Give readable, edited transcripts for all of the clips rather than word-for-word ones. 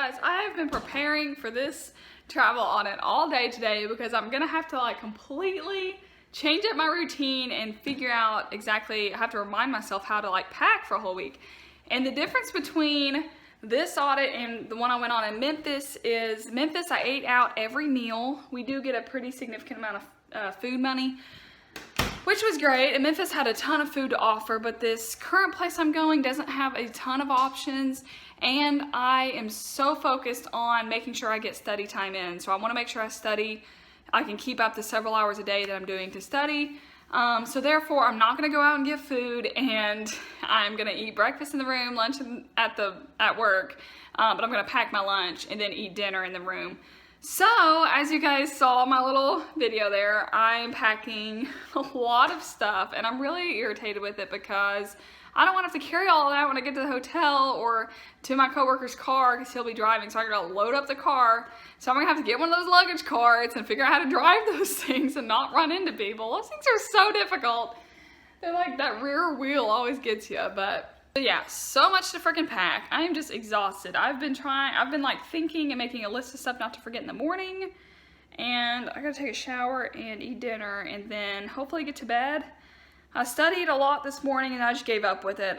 guys, I have been preparing for this travel audit all day today because I'm gonna have to like completely change up my routine and figure out exactly, I have to remind myself how to like pack for a whole week. And the difference between this audit and the one I went on in Memphis is Memphis I ate out every meal. We do get a pretty significant amount of food money, which was great. And Memphis had a ton of food to offer, but this current place I'm going doesn't have a ton of options. And I am so focused on making sure I get study time in. So I want to make sure I study. I can keep up the several hours a day that I'm doing to study. So therefore, I'm not going to go out and get food, and I'm going to eat breakfast in the room, lunch at work, but I'm going to pack my lunch and then eat dinner in the room. So, as you guys saw in my little video there, I'm packing a lot of stuff, and I'm really irritated with it because I don't want to have to carry all of that when I get to the hotel or to my coworker's car because he'll be driving, so I gotta load up the car. So I'm gonna have to get one of those luggage carts and figure out how to drive those things and not run into people. Those things are so difficult. They're like, that rear wheel always gets you, but yeah, so much to freaking pack. I am just exhausted. I've been like thinking and making a list of stuff not to forget in the morning, and I gotta take a shower and eat dinner and then hopefully get to bed. I studied a lot this morning and I just gave up with it.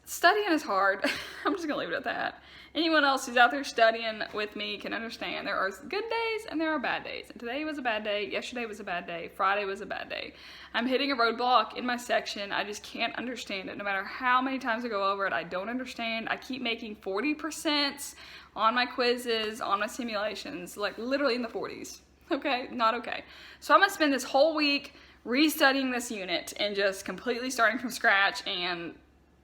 Studying is hard. I'm just gonna leave it at that. Anyone else who's out there studying with me can understand there are good days and there are bad days. And today was a bad day, yesterday was a bad day, Friday was a bad day. I'm hitting a roadblock in my section. I just can't understand it. No matter how many times I go over it, I don't understand. I keep making 40% on my quizzes, on my simulations, like literally in the 40s. Okay, not okay. So I'm gonna spend this whole week restudying this unit and just completely starting from scratch, and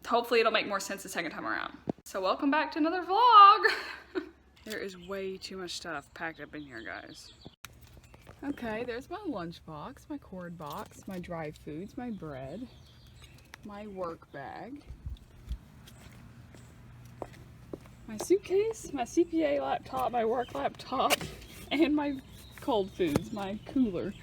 hopefully it'll make more sense the second time around. So welcome back to another vlog. There is way too much stuff packed up in here, guys. Okay, there's my lunch box, my cord box, my dry foods, my bread, my work bag, my suitcase, my CPA laptop, my work laptop, and my cold foods, my cooler.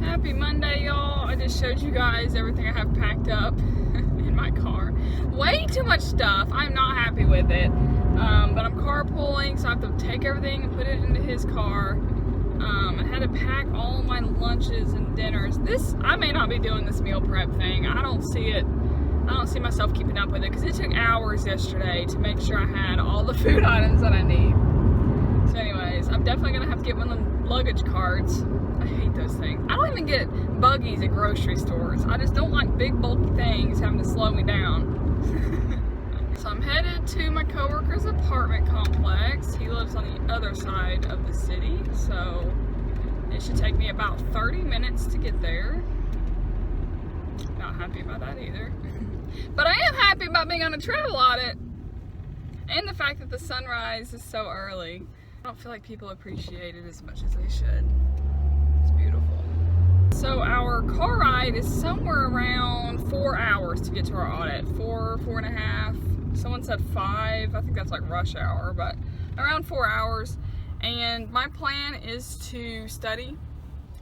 Happy Monday, y'all. I just showed you guys everything I have packed up in my car. Way too much stuff. I'm not happy with it. But I'm carpooling, so I have to take everything and put it into his car. I had to pack all my lunches and dinners. I may not be doing this meal prep thing. I don't see myself keeping up with it because it took hours yesterday to make sure I had all the food items that I need. So anyways, I'm definitely going to have to get one of them luggage carts. I hate those things. I don't even get buggies at grocery stores. I just don't like big bulky things having to slow me down. So I'm headed to my coworker's apartment complex. He lives on the other side of the city, so it should take me about 30 minutes to get there. Not happy about that either. But I am happy about being on a travel audit and the fact that the sunrise is so early. I don't feel like people appreciate it as much as they should. It's beautiful. So our car ride is somewhere around 4 hours to get to our audit. 4.5. Someone said 5. I think that's like rush hour, but around 4 hours. And my plan is to study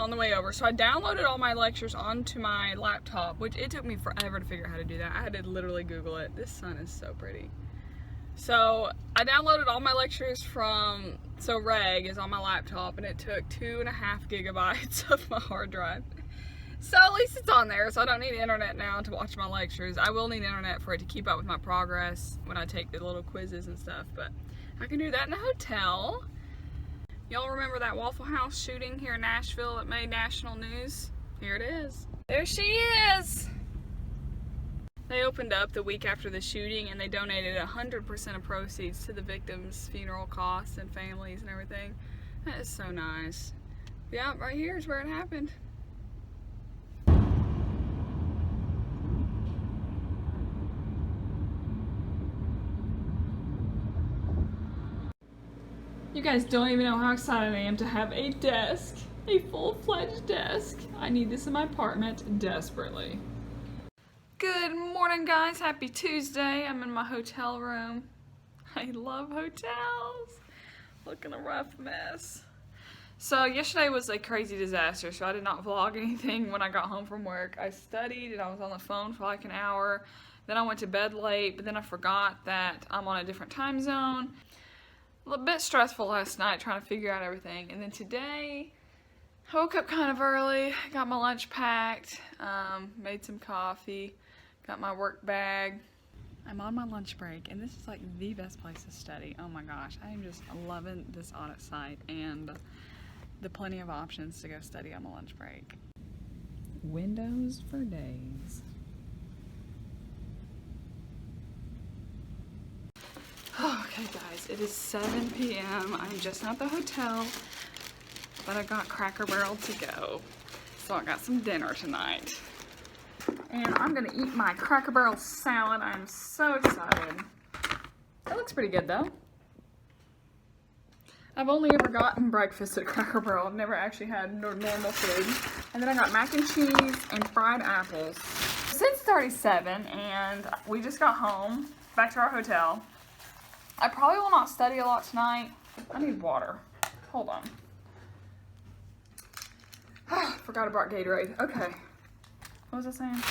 on the way over. So I downloaded all my lectures onto my laptop, which it took me forever to figure out how to do that. I had to literally Google it. This sun is so pretty. So I downloaded all my lectures so Reg is on my laptop, and it took 2.5 gigabytes of my hard drive. So at least it's on there, so I don't need internet now to watch my lectures. I will need internet for it to keep up with my progress when I take the little quizzes and stuff, but I can do that in a hotel. Y'all remember that Waffle House shooting here in Nashville that made national news? Here it is. There she is! They opened up the week after the shooting, and they donated 100% of proceeds to the victims' funeral costs and families and everything. That is so nice. Yeah, right here is where it happened. You guys don't even know how excited I am to have a desk, a full-fledged desk. I need this in my apartment desperately. Good morning, guys. Happy Tuesday. I'm in my hotel room. I love hotels. Looking a rough mess. So yesterday was a crazy disaster, so I did not vlog anything when I got home from work. I studied and I was on the phone for like an hour. Then I went to bed late, but then I forgot that I'm on a different time zone. A little bit stressful last night trying to figure out everything. And then today, I woke up kind of early, got my lunch packed, made some coffee, got my work bag. I'm on my lunch break, and this is like the best place to study. Oh my gosh, I am just loving this audit site and the plenty of options to go study on my lunch break. Windows for days. Okay guys, it is 7 p.m. I'm just at the hotel, but I got Cracker Barrel to go. So I got some dinner tonight. And I'm gonna eat my Cracker Barrel salad. I'm so excited. It looks pretty good though. I've only ever gotten breakfast at Cracker Barrel. I've never actually had normal food. And then I got mac and cheese and fried apples. Since 37 and we just got home, back to our hotel. I probably will not study a lot tonight. I need water. Hold on. Forgot I brought Gatorade. Okay. What was I saying?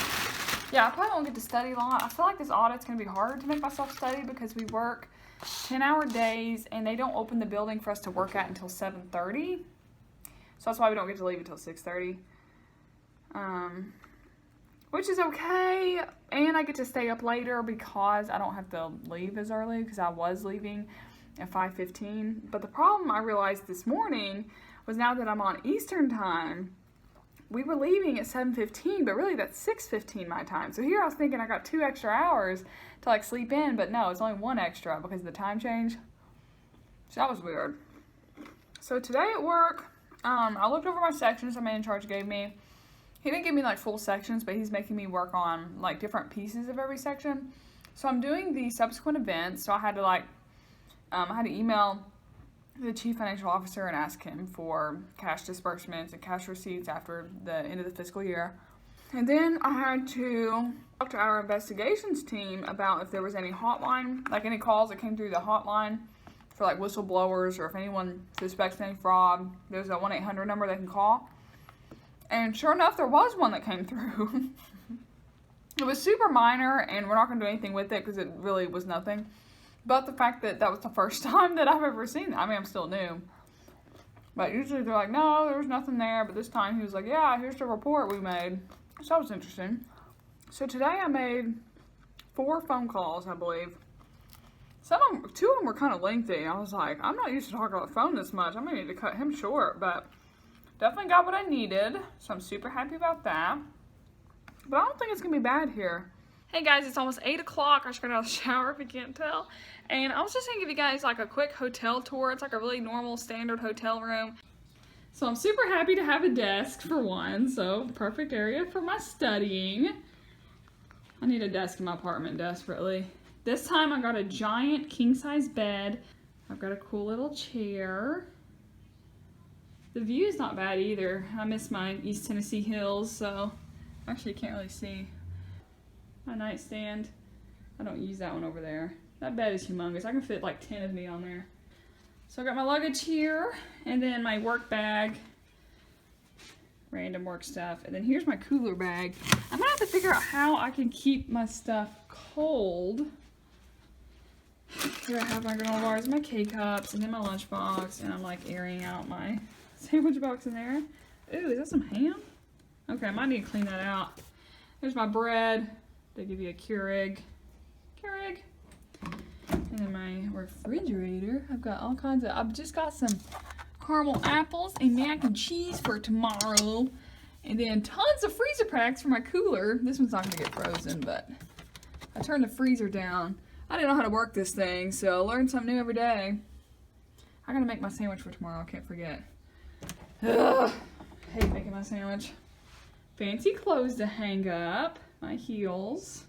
Yeah, I probably won't get to study a lot. I feel like this audit's going to be hard to make myself study because we work 10-hour days and they don't open the building for us to work at until 7:30. So that's why we don't get to leave until 6:30. Which is okay. And I get to stay up later because I don't have to leave as early because I was leaving at 5:15. But the problem I realized this morning was now that I'm on Eastern time, we were leaving at 7:15, but really that's 6:15 my time. So here I was thinking I got 2 extra hours to like sleep in, but no, it's only 1 extra because of the time change. So that was weird. So today at work, I looked over my sections my man in charge gave me. He didn't give me like full sections, but he's making me work on like different pieces of every section. So I'm doing the subsequent events. So I had to I had to email the chief financial officer and ask him for cash disbursements and cash receipts after the end of the fiscal year. And then I had to talk to our investigations team about if there was any hotline, like any calls that came through the hotline for like whistleblowers or if anyone suspects any fraud. There's a 1-800 number they can call. And sure enough, there was one that came through. It was super minor and we're not going to do anything with it because it really was nothing. But the fact that that was the first time that I've ever seen it. I mean, I'm still new. But usually they're like, no, there was nothing there. But this time he was like, yeah, here's the report we made. So that was interesting. So today I made 4 phone calls, I believe. 2 of them were kind of lengthy. I was like, I'm not used to talking on the phone this much. I'm going to need to cut him short. But definitely got what I needed. So I'm super happy about that. But I don't think it's going to be bad here. Hey guys, it's almost 8 o'clock. I just got out of the shower if you can't tell. And I was just going to give you guys like a quick hotel tour. It's like a really normal standard hotel room. So I'm super happy to have a desk for one. So perfect area for my studying. I need a desk in my apartment desperately. This time I got a giant king-size bed. I've got a cool little chair. The view is not bad either. I miss my East Tennessee hills, so actually you can't really see. My nightstand, I don't use that one over there. That bed is humongous. I can fit like 10 of me on there. So I got my luggage here, and then my work bag, random work stuff, and then here's my cooler bag. I'm gonna have to figure out how I can keep my stuff cold. Here I have my granola bars, my K-cups, and then my lunch box, and I'm like airing out my sandwich box in there. Ooh, is that some ham? Okay, I might need to clean that out. There's my bread. They give you a Keurig. And then my refrigerator. I've got all kinds of, I've just got some caramel apples and mac and cheese for tomorrow. And then tons of freezer packs for my cooler. This one's not gonna get frozen, but I turned the freezer down. I didn't know how to work this thing, so I learn something new every day. I gotta make my sandwich for tomorrow, I can't forget. Ugh, hate making my sandwich. Fancy clothes to hang up. My heels,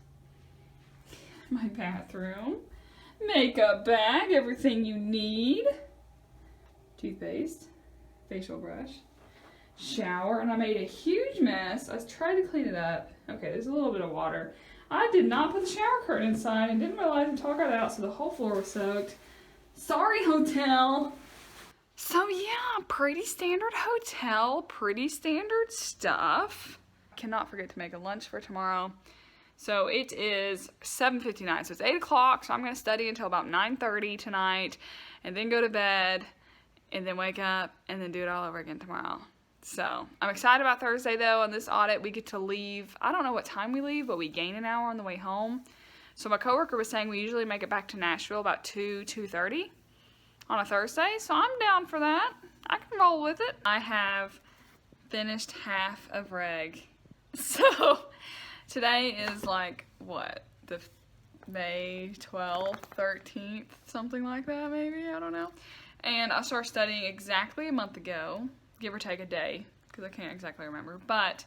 my bathroom, makeup bag, everything you need, toothpaste, facial brush, shower, and I made a huge mess. I tried to clean it up. Okay, there's a little bit of water. I did not put the shower curtain inside and didn't realize until I got out, so the whole floor was soaked. Sorry, hotel. So yeah, pretty standard hotel, pretty standard stuff. Cannot forget to make a lunch for tomorrow. So it is 7:59, so it's 8 o'clock, so I'm going to study until about 9:30 tonight, and then go to bed, and then wake up, and then do it all over again tomorrow. So I'm excited about Thursday though. On this audit, we get to leave, I don't know what time we leave, but we gain an hour on the way home. So my coworker was saying we usually make it back to Nashville about 2:30 on a Thursday, so I'm down for that. I can roll with it. I have finished half of reg. So today is like, what, the May 12th, 13th, something like that maybe, I don't know. And I started studying exactly a month ago, give or take a day, because I can't exactly remember, but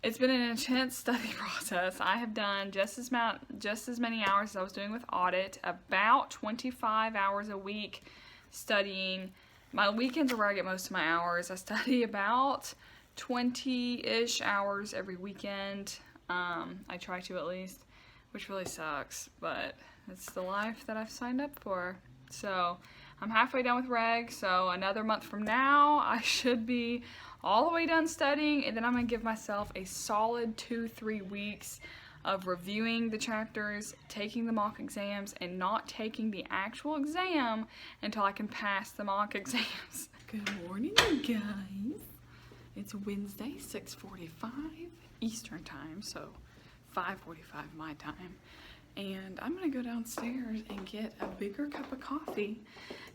it's been an intense study process. I have done just as many hours as I was doing with audit, about 25 hours a week studying. My weekends are where I get most of my hours. I study about 20-ish hours every weekend. I try to at least, which really sucks, but it's the life that I've signed up for. So I'm halfway done with reg, so another month from now I should be all the way done studying, and then I'm going to give myself a solid 2-3 weeks of reviewing the chapters, taking the mock exams, and not taking the actual exam until I can pass the mock exams. Good morning, you guys. It's Wednesday, 6:45 Eastern time, so 5:45 my time. And I'm gonna go downstairs and get a bigger cup of coffee,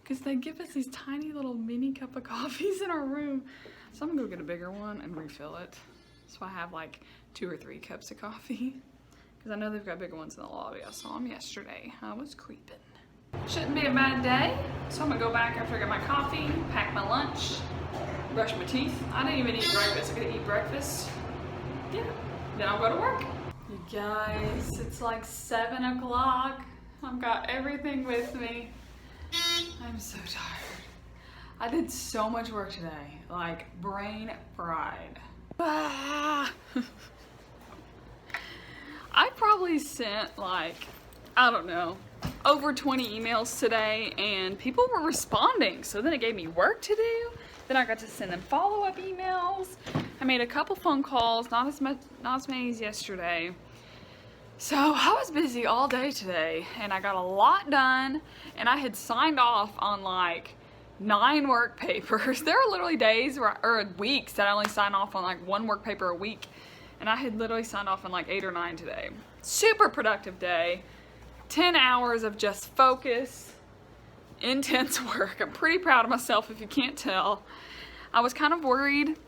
because they give us these tiny little mini cup of coffees in our room. So I'm gonna go get a bigger one and refill it. So I have like 2 or 3 cups of coffee, because I know they've got bigger ones in the lobby. I saw them yesterday. I was creeping. Shouldn't be a bad day. So I'm gonna go back after I get my coffee, pack my lunch, brush my teeth. I didn't even eat breakfast. I'm gonna eat breakfast. Yeah, then I'll go to work. You guys, it's like 7 o'clock. I've got everything with me. I'm so tired. I did so much work today, like brain fried. Ah. I probably sent like, I don't know, over 20 emails today, and people were responding. So then it gave me work to do. Then I got to send them follow-up emails. I made a couple phone calls, not as many as yesterday. So I was busy all day today, and I got a lot done, and I had signed off on like 9 work papers. There are literally days or weeks that I only sign off on like 1 work paper a week, and I had literally signed off on like 8 or 9 today. Super productive day. 10 hours of just focus, intense work. I'm pretty proud of myself if you can't tell. I was kind of worried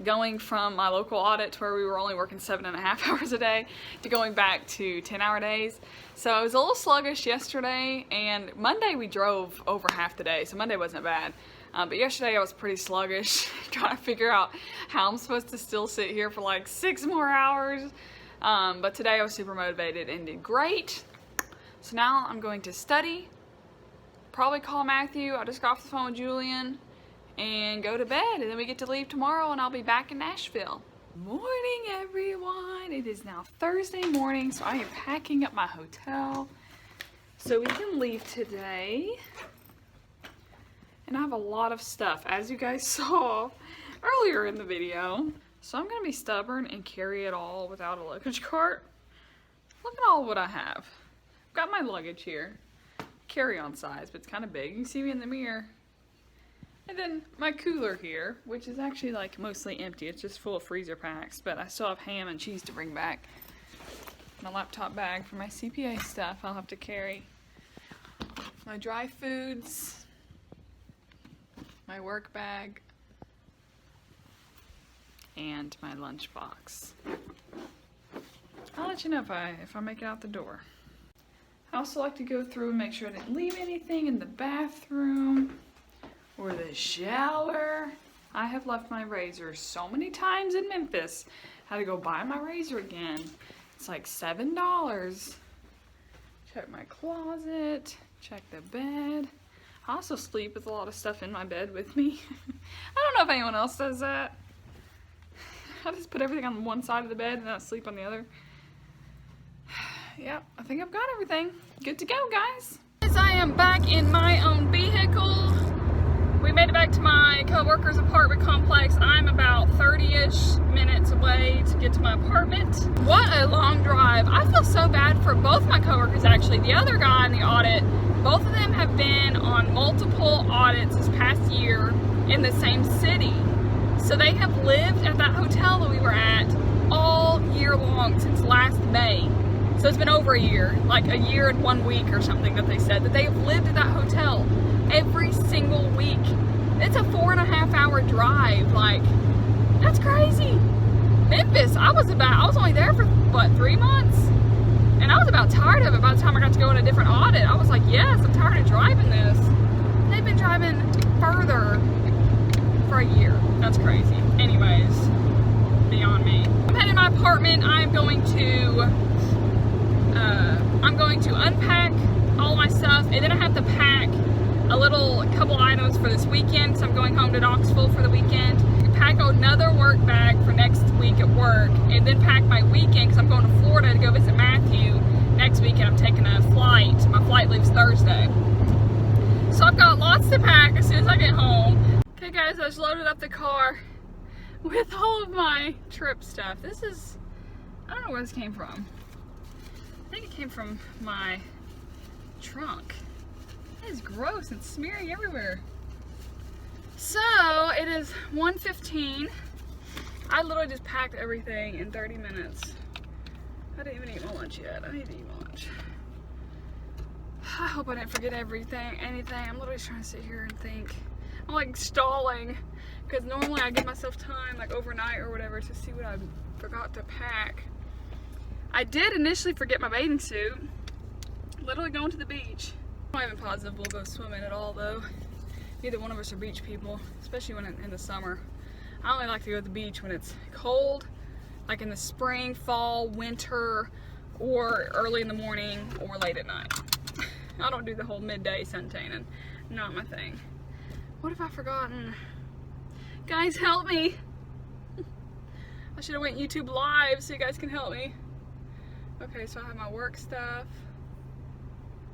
going from my local audit to where we were only working 7.5 hours a day to going back to 10-hour days. So I was a little sluggish yesterday, and Monday we drove over half the day, so Monday wasn't bad. But yesterday I was pretty sluggish, trying to figure out how I'm supposed to still sit here for like 6 more hours. But today I was super motivated and did great. So now I'm going to study, probably call Matthew. I just got off the phone with Julian, and go to bed, and then we get to leave tomorrow, and I'll be back in Nashville. Morning, everyone. It is now Thursday morning, so I am packing up my hotel so we can leave today. And I have a lot of stuff, as you guys saw earlier in the video. So I'm gonna be stubborn and carry it all without a luggage cart. Look at all what I have. I've got my luggage here, carry-on size, but it's kind of big. You can see me in the mirror. And then my cooler here, which is actually like mostly empty. It's just full of freezer packs, but I still have ham and cheese to bring back. My laptop bag for my CPA stuff I'll have to carry. My dry foods. My work bag. And my lunch box. I'll let you know if I make it out the door. I also like to go through and make sure I didn't leave anything in the bathroom or the shower. I have left my razor so many times in Memphis. I had to go buy my razor again. It's like $7. Check my closet, check the bed. I also sleep with a lot of stuff in my bed with me. I don't know if anyone else does that. I just put everything on one side of the bed and then I sleep on the other. Yep, I think I've got everything. Good to go, guys. As I am back in my own vehicle, made it back to my co-worker's apartment complex. I'm about 30-ish minutes away to get to my apartment. What a long drive. I feel so bad for both my co-workers actually. The other guy in the audit, both of them have been on multiple audits this past year in the same city. So they have lived at that hotel that we were at all year long since last May. So it's been over a year, like a year and 1 week or something that they said, that they have lived at that hotel every single week. It's a 4.5 hour drive. Like, that's crazy. Memphis, I was only there for what, 3 months? And I was about tired of it by the time I got to go on a different audit. I was like, yes, I'm tired of driving this. They've been driving further for a year. That's crazy. Anyways, beyond me. I'm heading to my apartment. I'm going to unpack all my stuff, and then I have to pack a couple items for this weekend because I'm going home to Knoxville for the weekend. Pack another work bag for next week at work, and then pack my weekend because I'm going to Florida to go visit Matthew next weekend. I'm taking a flight. My flight leaves Thursday. So I've got lots to pack as soon as I get home. Okay guys, I just loaded up the car with all of my trip stuff. I don't know where this came from. I think it came from my trunk. It is gross and smearing everywhere. So it is 1:15. I literally just packed everything in 30 minutes. I didn't even eat my lunch yet. I need to eat my lunch. I hope I didn't forget anything. I'm literally trying to sit here and think. I'm like stalling because normally I give myself time like overnight or whatever to see what I forgot to pack. I did initially forget my bathing suit. Literally going to the beach. I'm not even positive we'll go swimming at all though. Neither one of us are beach people, especially when in the summer. I only like to go to the beach when it's cold, like in the spring, fall, winter, or early in the morning or late at night. I don't do the whole midday suntanning. Not my thing. What have I forgotten? Guys, help me. I should have went YouTube live so you guys can help me. Okay, so I have my work stuff.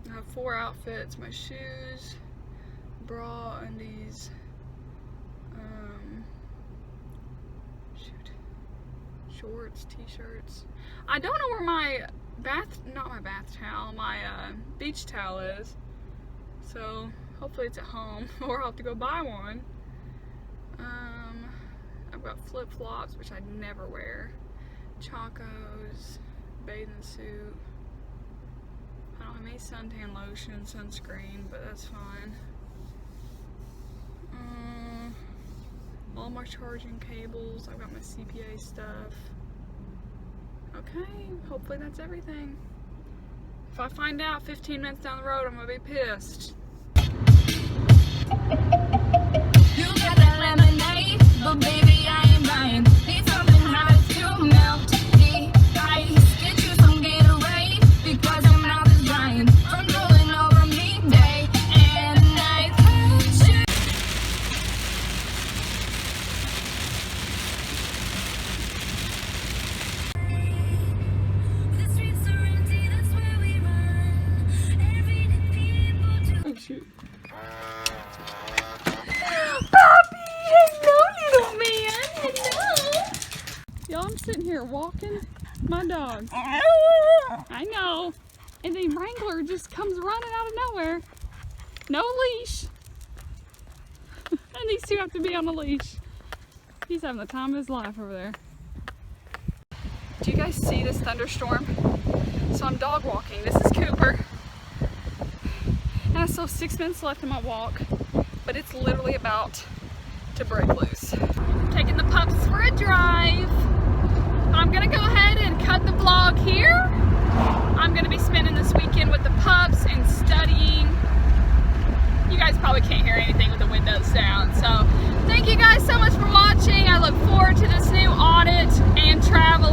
I have 4 outfits, my shoes, bra, undies, shorts, t-shirts. I don't know where my beach towel is. So hopefully it's at home or I'll have to go buy one. I've got flip-flops, which I never wear, chacos, bathing suit. I don't have any suntan lotion and sunscreen, but that's fine. All my charging cables. I've got my CPA stuff. Okay, hopefully that's everything. If I find out 15 minutes down the road, I'm gonna be pissed. You got that lemonade, but baby I ain't buying. Need something hot to melt the ice. Get you some Gatorade because your mouth is drying from drooling over me day and night. The streets are empty, that's where we run. Everyday people do. Oh shoot. Poppy! Hello, little man! Hello! Y'all, I'm sitting here walking my dog. I know. And then Wrangler just comes running out of nowhere. No leash. And these two have to be on a leash. He's having the time of his life over there. Do you guys see this thunderstorm? So I'm dog walking. This is Cooper. And I still have 6 minutes left in my walk. But it's literally about to break loose. Taking the pups for a drive. I'm gonna go ahead and cut the vlog here. I'm gonna be spending this weekend with the pups and studying. You guys probably can't hear anything with the windows down. So thank you guys so much for watching. I look forward to this new audit and travel